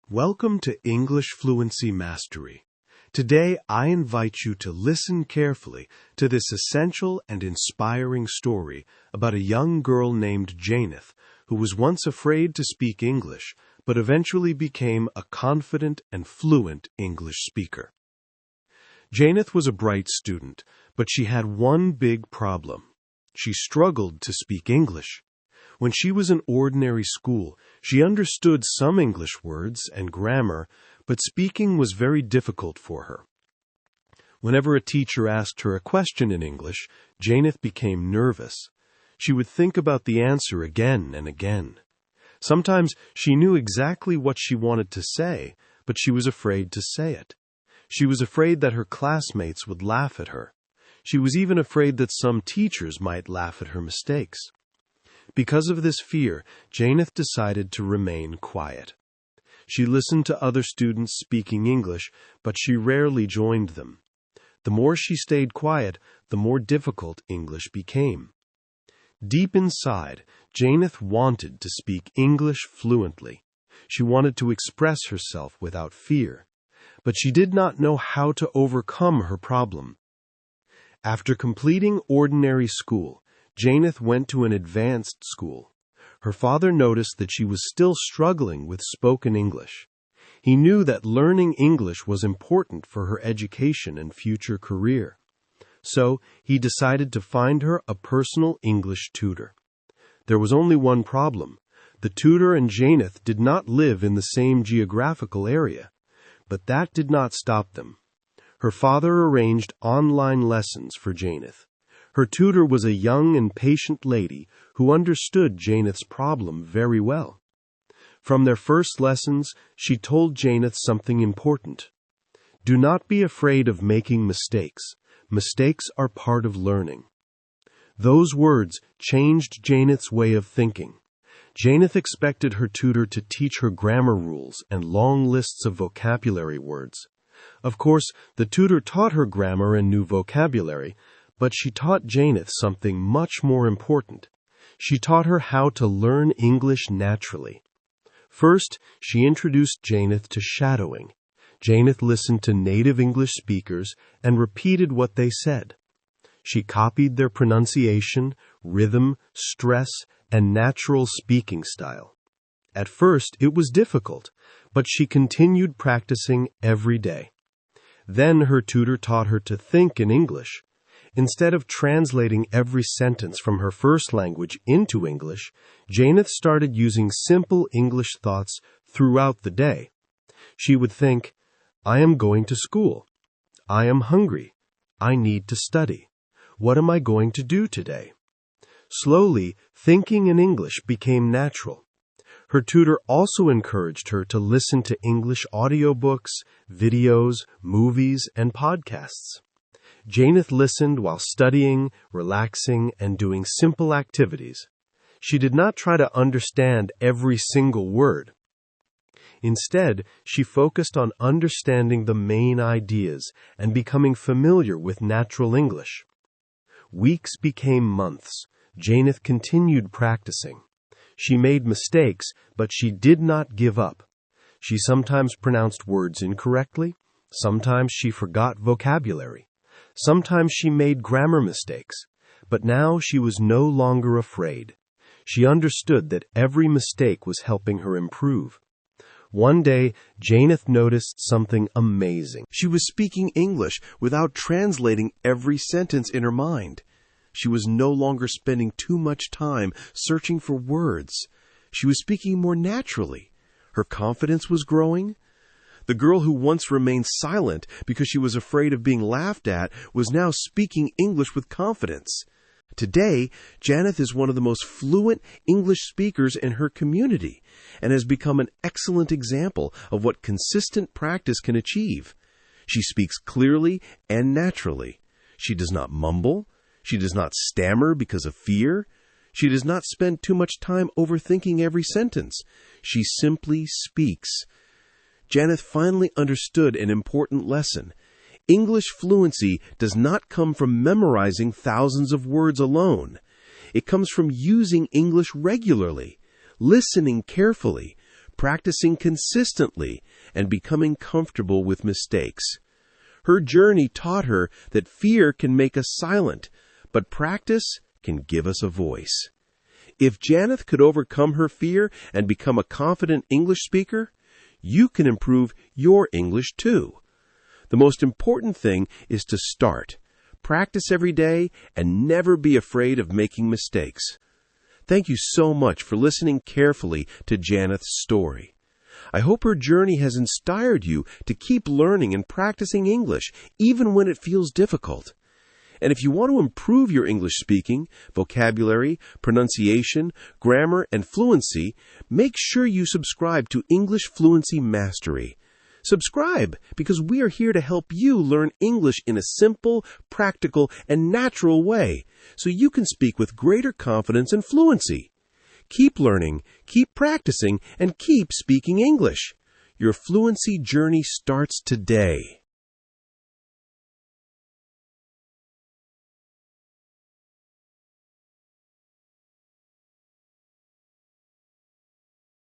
Welcome to English Fluency Mastery. Today, I invite you to listen carefully to this essential and inspiring story about a young girl named Janeth, who was once afraid to speak English, but eventually became a confident and fluent English speaker. Janeth was a bright student, but she had one big problem. She struggled to speak English. When she was in ordinary school, she understood some English words and grammar, but speaking was very difficult for her. Whenever a teacher asked her a question in English, Janeth became nervous. She would think about the answer again and again. Sometimes she knew exactly what she wanted to say, but she was afraid to say it. She was afraid that her classmates would laugh at her. She was even afraid that some teachers might laugh at her mistakes. Because of this fear, Janeth decided to remain quiet. She listened to other students speaking English, but she rarely joined them. The more she stayed quiet, the more difficult English became. Deep inside, Janeth wanted to speak English fluently. She wanted to express herself without fear, but she did not know how to overcome her problem. After completing ordinary school, Janeth went to an advanced school. Her father noticed that she was still struggling with spoken English. He knew that learning English was important for her education and future career. So, he decided to find her a personal English tutor. There was only one problem. The tutor and Janeth did not live in the same geographical area. But that did not stop them. Her father arranged online lessons for Janeth. Her tutor was a young and patient lady who understood Janeth's problem very well. From their first lessons, she told Janeth something important. Do not be afraid of making mistakes. Mistakes are part of learning. Those words changed Janeth's way of thinking. Janeth expected her tutor to teach her grammar rules and long lists of vocabulary words. Of course, the tutor taught her grammar and new vocabulary, but she taught Janeth something much more important. She taught her how to learn English naturally. First, she introduced Janeth to shadowing. Janeth listened to native English speakers and repeated what they said. She copied their pronunciation, rhythm, stress, and natural speaking style. At first, it was difficult, but she continued practicing every day. Then her tutor taught her to think in English. Instead of translating every sentence from her first language into English, Janeth started using simple English thoughts throughout the day. She would think, I am going to school. I am hungry. I need to study. What am I going to do today? Slowly, thinking in English became natural. Her tutor also encouraged her to listen to English audiobooks, videos, movies, and podcasts. Janeth listened while studying, relaxing, and doing simple activities. She did not try to understand every single word. Instead, she focused on understanding the main ideas and becoming familiar with natural English. Weeks became months. Janeth continued practicing. She made mistakes, but she did not give up. She sometimes pronounced words incorrectly. Sometimes she forgot vocabulary. Sometimes she made grammar mistakes, but now she was no longer afraid. She understood that every mistake was helping her improve. One day, Janeth noticed something amazing. She was speaking English without translating every sentence in her mind. She was no longer spending too much time searching for words. She was speaking more naturally. Her confidence was growing. The girl who once remained silent because she was afraid of being laughed at was now speaking English with confidence. Today, Janeth is one of the most fluent English speakers in her community and has become an excellent example of what consistent practice can achieve. She speaks clearly and naturally. She does not mumble. She does not stammer because of fear. She does not spend too much time overthinking every sentence. She simply speaks. Janeth finally understood an important lesson. English fluency does not come from memorizing thousands of words alone. It comes from using English regularly, listening carefully, practicing consistently, and becoming comfortable with mistakes. Her journey taught her that fear can make us silent, but practice can give us a voice. If Janeth could overcome her fear and become a confident English speaker, you can improve your English too. The most important thing is to start. Practice every day and never be afraid of making mistakes. Thank you so much for listening carefully to Janeth's story. I hope her journey has inspired you to keep learning and practicing English, even when it feels difficult. And if you want to improve your English speaking, vocabulary, pronunciation, grammar, and fluency, make sure you subscribe to English Fluency Mastery. Subscribe, because we are here to help you learn English in a simple, practical, and natural way, so you can speak with greater confidence and fluency. Keep learning, keep practicing, and keep speaking English. Your fluency journey starts today.